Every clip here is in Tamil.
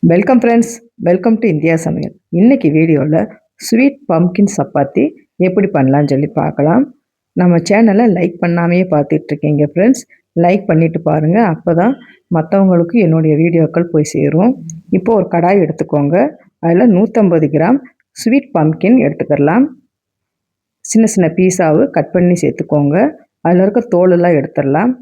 Welcome friends, welcome to India சமையல். இன்னைக்கு வீடியோவில் ஸ்வீட் பம்கின் சப்பாத்தி எப்படி பண்ணலான்னு சொல்லி பார்க்கலாம். நம்ம சேனலை லைக் பண்ணாமையே பார்த்துட்ருக்கீங்க ஃப்ரெண்ட்ஸ். லைக் பண்ணிவிட்டு பாருங்கள், அப்போ தான் மற்றவங்களுக்கு என்னுடைய வீடியோக்கள் போய் சேரும். இப்போ ஒரு கடாய் எடுத்துக்கோங்க. அதில் 150 கிராம் ஸ்வீட் பம்கின் எடுத்துக்கலாம். சின்ன சின்ன பீஸாவு கட் பண்ணி சேர்த்துக்கோங்க. அதில் இருக்க தோலெல்லாம் எடுத்துடலாம்.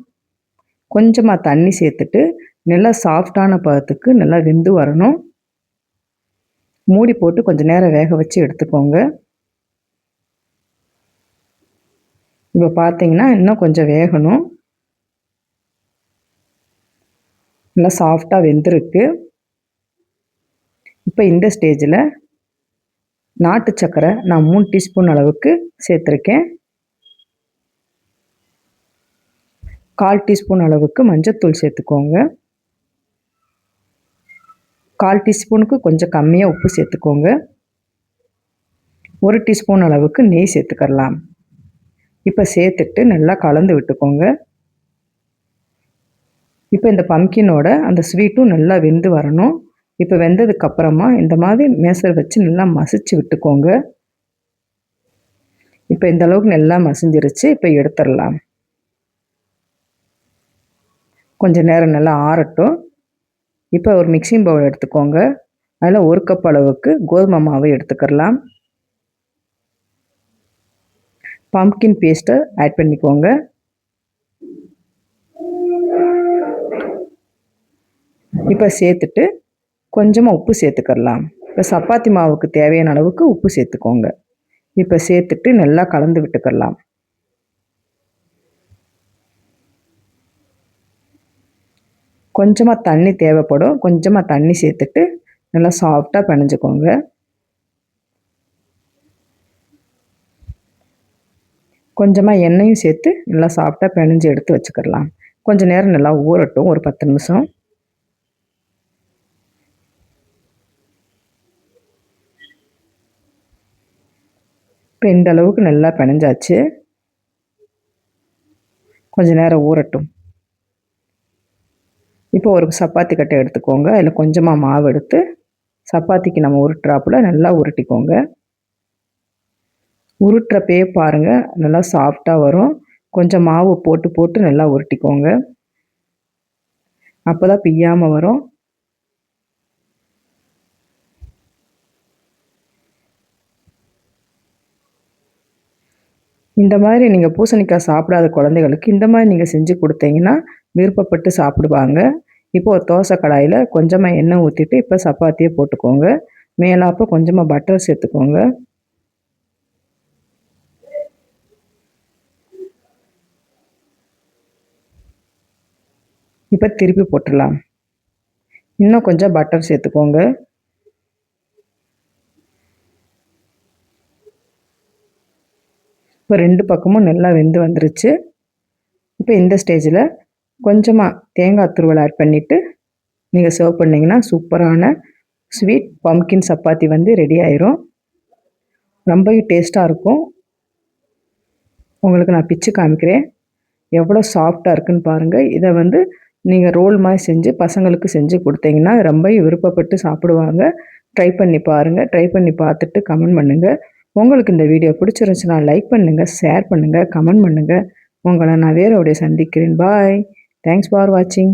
கொஞ்சமாக தண்ணி சேர்த்துட்டு நல்லா சாஃப்டான பதத்துக்கு நல்லா வெந்து வரணும். மூடி போட்டு கொஞ்சம் நேரம் வேக வச்சு எடுத்துக்கோங்க. இப்போ பார்த்தீங்கன்னா இன்னும் கொஞ்சம் வேகணும். நல்லா சாஃப்டாக வெந்திருக்கு. இப்போ இந்த ஸ்டேஜில் நாட்டு சர்க்கரை நான் 3 டீஸ்பூன் அளவுக்கு சேர்த்துருக்கேன். 1/4 டீஸ்பூன் அளவுக்கு மஞ்சத்தூள் சேர்த்துக்கோங்க. 1/4 டீஸ்பூனுக்கு கொஞ்சம் கம்மியாக உப்பு சேர்த்துக்கோங்க. 1 டீஸ்பூன் அளவுக்கு நெய் சேர்த்துக்கலாம். இப்போ சேர்த்துட்டு நல்லா கலந்து விட்டுக்கோங்க. இப்போ இந்த பம்கினோட அந்த ஸ்வீட்டும் நல்லா வெந்து வரணும். இப்போ வெந்ததுக்கப்புறமா இந்த மாதிரி மேசர் வச்சு நல்லா மசிச்சு விட்டுக்கோங்க. இப்போ இந்த அளவுக்கு நல்லா மசிஞ்சிருச்சு. இப்போ எடுத்துடலாம். கொஞ்சம் நேரம் நல்லா ஆறட்டும். இப்போ ஒரு மிக்சிங் பவுல் எடுத்துக்கோங்க. அதில் 1 கப் அளவுக்கு கோதுமை மாவு எடுத்துக்கலாம். பம்கின் பேஸ்ட்டை ஆட் பண்ணிக்கோங்க. இப்போ சேர்த்துட்டு கொஞ்சமாக உப்பு சேர்த்துக்கலாம். இப்போ சப்பாத்தி மாவுக்கு தேவையான அளவுக்கு உப்பு சேர்த்துக்கோங்க. இப்போ சேர்த்துட்டு நல்லா கலந்து விட்டுக்கலாம். கொஞ்சமாக தண்ணி தேவைப்படும். கொஞ்சமாக தண்ணி சேர்த்துட்டு நல்லா சாஃப்டாக பிணைஞ்சிக்கோங்க. கொஞ்சமாக எண்ணெயும் சேர்த்து நல்லா சாஃப்டாக பிணைஞ்சு எடுத்து வச்சுக்கலாம். கொஞ்சம் நேரம் நல்லா ஊறட்டும், ஒரு 10 நிமிஷம். இப்போ இந்த அளவுக்கு நல்லா பிணைஞ்சாச்சு. கொஞ்சம் நேரம் ஊறட்டும். இப்போ ஒரு சப்பாத்தி கட்டை எடுத்துக்கோங்க. அதில் கொஞ்சமாக மாவு எடுத்து சப்பாத்திக்கு நம்ம உருட்டுறாப்புல நல்லா உருட்டிக்கோங்க. உருட்டுறப்பே பாருங்கள் நல்லா சாஃப்டாக வரும். கொஞ்சம் மாவு போட்டு போட்டு நல்லா உருட்டிக்கோங்க. அப்போ தான் பிய்யாமல் வரும். இந்த மாதிரி நீங்கள் பூசணிக்காய் சாப்பிடாத குழந்தைகளுக்கு இந்த மாதிரி நீங்கள் செஞ்சு கொடுத்தீங்கன்னா விருப்பப்பட்டு சாப்பிடுவாங்க. இப்போ ஒரு தோசை கடாயில் கொஞ்சமாக எண்ணெய் ஊற்றிட்டு இப்போ சப்பாத்தியை போட்டுக்கோங்க. மேலாப்போ கொஞ்சமாக பட்டர் சேர்த்துக்கோங்க. இப்போ திருப்பி போட்டுடலாம். இன்னும் கொஞ்சம் பட்டர் சேர்த்துக்கோங்க. இப்போ 2 பக்கமும் நல்லா வெந்து வந்துருச்சு. இப்போ இந்த ஸ்டேஜில் கொஞ்சமாக தேங்காய் துருவல் ஆட் பண்ணிவிட்டு நீங்கள் சர்வ் பண்ணிங்கன்னா சூப்பரான ஸ்வீட் பம்கின் சப்பாத்தி வந்து ரெடி ஆயிரும். ரொம்பவே டேஸ்ட்டாக இருக்கும். உங்களுக்கு நான் பிச்சு காமிக்கிறேன். எவ்வளோ சாஃப்டாக இருக்குன்னு பாருங்கள். இதை வந்து நீங்கள் ரோல் மாதிரி செஞ்சு பசங்களுக்கு செஞ்சு கொடுத்தீங்கன்னா ரொம்பவே விருப்பப்பட்டு சாப்பிடுவாங்க. ட்ரை பண்ணி பாருங்கள். ட்ரை பண்ணி பார்த்துட்டு கமெண்ட் பண்ணுங்கள். உங்களுக்கு இந்த வீடியோ பிடிச்சிருந்துச்சுன்னா லைக் பண்ணுங்கள், ஷேர் பண்ணுங்கள், கமெண்ட் பண்ணுங்கள். உங்களை நான் வேற சந்திக்கிறேன். பாய். தேங்க்ஸ் ஃபார் வாட்சிங்.